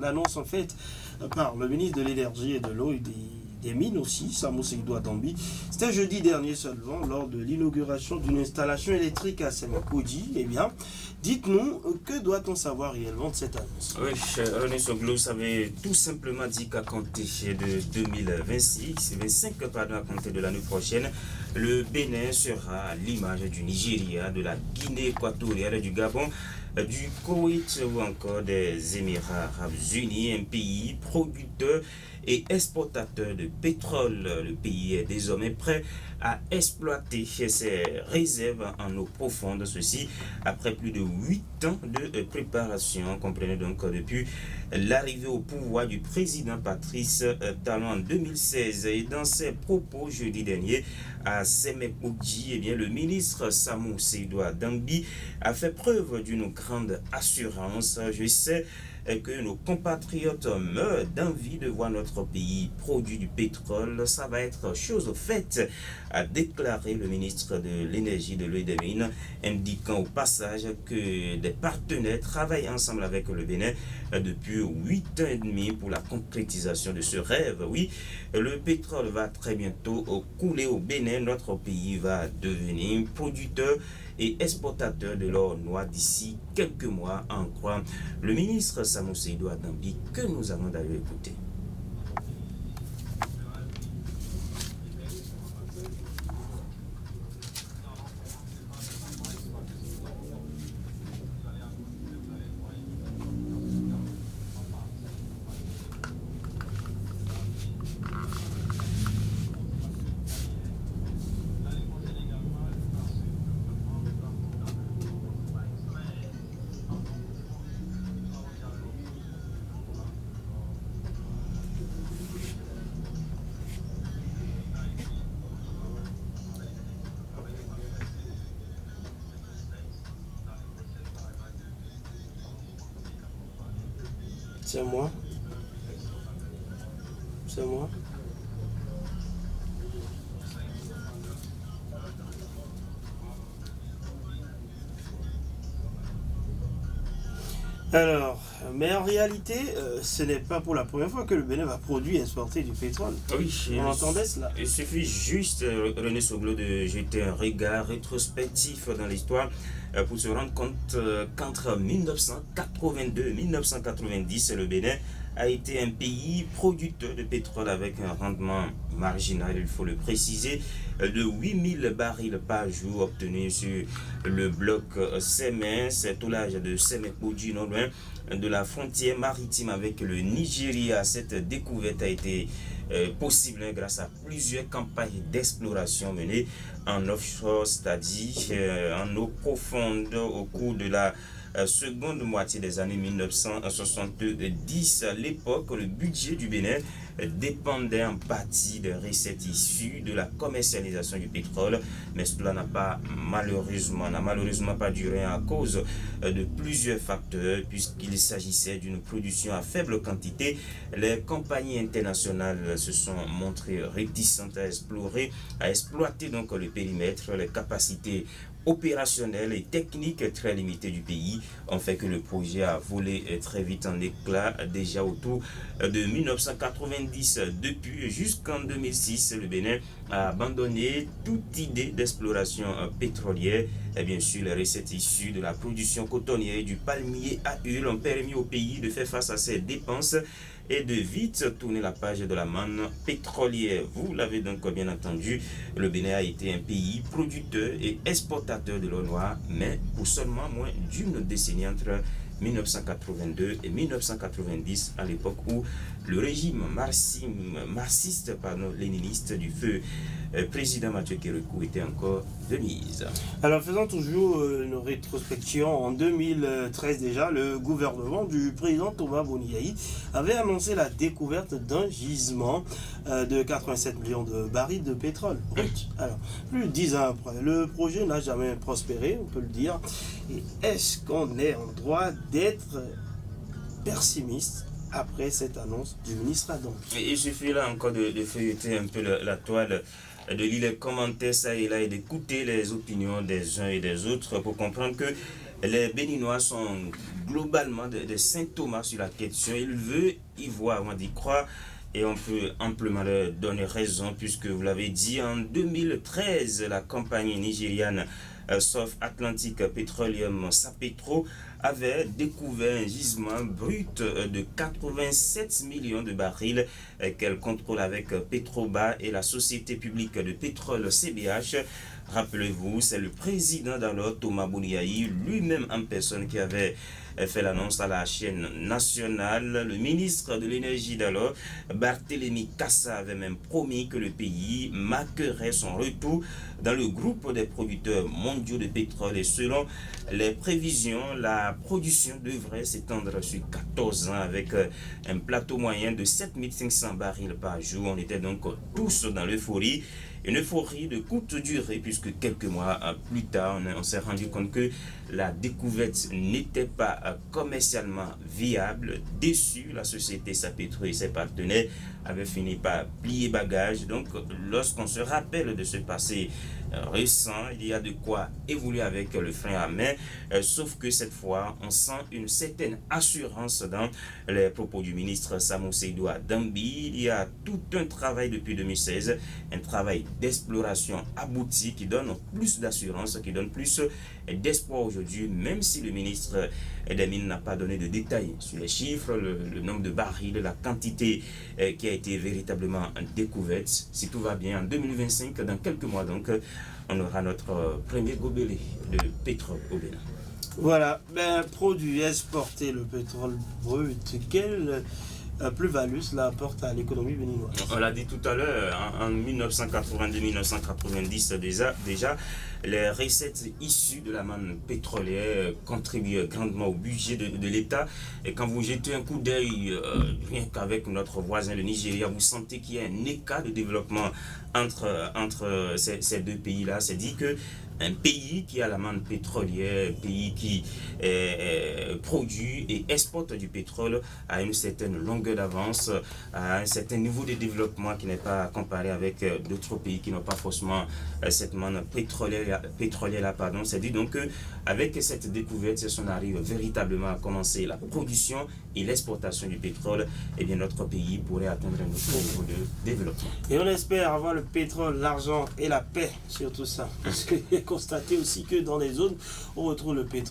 L'annonce en fait par le ministre de l'Énergie et de l'Eau et des Mines aussi, Samou Seydou Adambi. C'était jeudi dernier seulement, lors de l'inauguration d'une installation électrique à Semekoji. Eh bien, dites-nous, que doit-on savoir réellement de cette annonce? Oui, René Soglo, ça veut tout simplement dire qu'à compter de 2026, 25 pardon, à compter de l'année prochaine, le Bénin sera à l'image du Nigeria, de la Guinée équatoriale, du Gabon, du Koweït ou encore des Émirats arabes unis, un pays producteur et exportateur de pétrole. Le pays est désormais prêt à exploiter ses réserves en eau profonde, ceci après plus de 8 ans de préparation, comprenez donc depuis l'arrivée au pouvoir du président Patrice Talon en 2016. Et dans ses propos jeudi dernier à Semekoji, eh bien, le ministre Samou Seydou Adambi a fait preuve d'une grande assurance. Je sais que nos compatriotes meurent d'envie de voir notre pays produire du pétrole. Ça va être chose faite, a déclaré le ministre de l'Énergie, de l'Eau et des Mines, indiquant au passage que des partenaires travaillent ensemble avec le Bénin depuis 8 ans et demi pour la concrétisation de ce rêve. Oui, le pétrole va très bientôt couler au Bénin. Notre pays va devenir producteur et exportateur de l'or noir d'ici quelques mois, en croit le ministre Samou Seydou Adambi, que nous allons d'ailleurs écouter. C'est moi. C'est moi. Alors, mais en réalité, ce n'est pas pour la première fois que le Bénin va produire et exporter du pétrole. Oui, On entendait cela. Il suffit juste, René Soglo, de jeter un regard rétrospectif dans l'histoire pour se rendre compte qu'entre 1982 et 1990, le Bénin a été un pays producteur de pétrole avec un rendement marginal, il faut le préciser, de 8000 barils par jour obtenus sur le bloc Semen, c'est au large de Semekoji, non loin de la frontière maritime avec le Nigeria. Cette découverte a été possible grâce à plusieurs campagnes d'exploration menées en offshore, c'est-à-dire en eau profonde au cours de la seconde moitié des années 1970. À l'époque, le budget du Bénin dépendait en partie des recettes issues de la commercialisation du pétrole, mais cela n'a malheureusement pas duré à cause de plusieurs facteurs, puisqu'il s'agissait d'une production à faible quantité. Les compagnies internationales se sont montrées réticentes à exploiter donc le périmètre, les capacités opérationnelles et techniques très limitées du pays ont fait que le projet a volé très vite en éclats déjà autour de 1990. Depuis jusqu'en 2006, le Bénin a abandonné toute idée d'exploration pétrolière. Et bien sûr, les recettes issues de la production cotonnière et du palmier à huile ont permis au pays de faire face à ses dépenses et de vite tourner la page de la manne pétrolière. Vous l'avez donc bien entendu, le Bénin a été un pays producteur et exportateur de l'eau noire, mais pour seulement moins d'une décennie, entre 1982 et 1990, à l'époque où le régime marxiste, léniniste du feu président Mathieu Kérékou était encore de mise. Alors, faisons toujours une rétrospection. En 2013 déjà, le gouvernement du président Thomas Boniaï avait annoncé la découverte d'un gisement de 87 millions de barils de pétrole brut. Alors, plus de 10 ans après, le projet n'a jamais prospéré, on peut le dire. Et est-ce qu'on est en droit d'être pessimiste après cette annonce du ministre Adam? Il suffit là encore de feuilleter un peu la toile, de lire les commentaires ça et là et d'écouter les opinions des uns et des autres pour comprendre que les Béninois sont globalement des saint Thomas sur la question. Ils veulent y voir, on dit croire, et on peut amplement leur donner raison, puisque vous l'avez dit, en 2013, la compagnie nigériane South Atlantic Petroleum Sapetro avait découvert un gisement brut de 87 millions de barils qu'elle contrôle avec Petroba et la société publique de pétrole CBH. Rappelez-vous, c'est le président d'alors, Thomas Boniaï, lui-même en personne, qui avait fait l'annonce à la chaîne nationale. Le ministre de l'énergie d'alors, Barthélémy Cassa, avait même promis que le pays marquerait son retour dans le groupe des producteurs mondiaux de pétrole. Et selon les prévisions, la production devrait s'étendre sur 14 ans avec un plateau moyen de 7500 barils par jour. On était donc tous dans l'euphorie. Une euphorie de courte durée, puisque quelques mois plus tard, on s'est rendu compte que la découverte n'était pas commercialement viable. Déçu, la société Sapetro et ses partenaires avaient fini par plier bagage. Donc, lorsqu'on se rappelle de ce passé récent, il y a de quoi évoluer avec le frein à main, sauf que cette fois, on sent une certaine assurance dans les propos du ministre Samou Seydou Dambi. Il y a tout un travail depuis 2016, un travail d'exploration abouti qui donne plus d'assurance, qui donne plus d'espoir aujourd'hui, même si le ministre des Mines n'a pas donné de détails sur les chiffres, le nombre de barils, la quantité qui a été véritablement découverte. Si tout va bien, en 2025, dans quelques mois donc, on aura notre premier gobelet de pétrole au Bénin. Voilà, produit exporté, le pétrole brut, quelle plus-value cela apporte à l'économie béninoise? On l'a dit tout à l'heure, en 1982-1990 déjà, les recettes issues de la manne pétrolière contribuent grandement au budget de l'État. Et quand vous jetez un coup d'œil, rien qu'avec notre voisin le Nigeria, vous sentez qu'il y a un écart de développement entre ces deux pays-là. C'est dit que un pays qui a la manne pétrolière, un pays qui produit et exporte du pétrole à une certaine longueur d'avance, à un certain niveau de développement qui n'est pas comparé avec d'autres pays qui n'ont pas forcément cette manne pétrolière-là. C'est dit donc qu'avec cette découverte, si on arrive véritablement à commencer la production et l'exportation du pétrole, eh bien notre pays pourrait atteindre un autre niveau de développement. Et on espère avoir le pétrole, l'argent et la paix sur tout ça. Parce qu'il est constaté aussi que dans les zones, on retrouve le pétrole.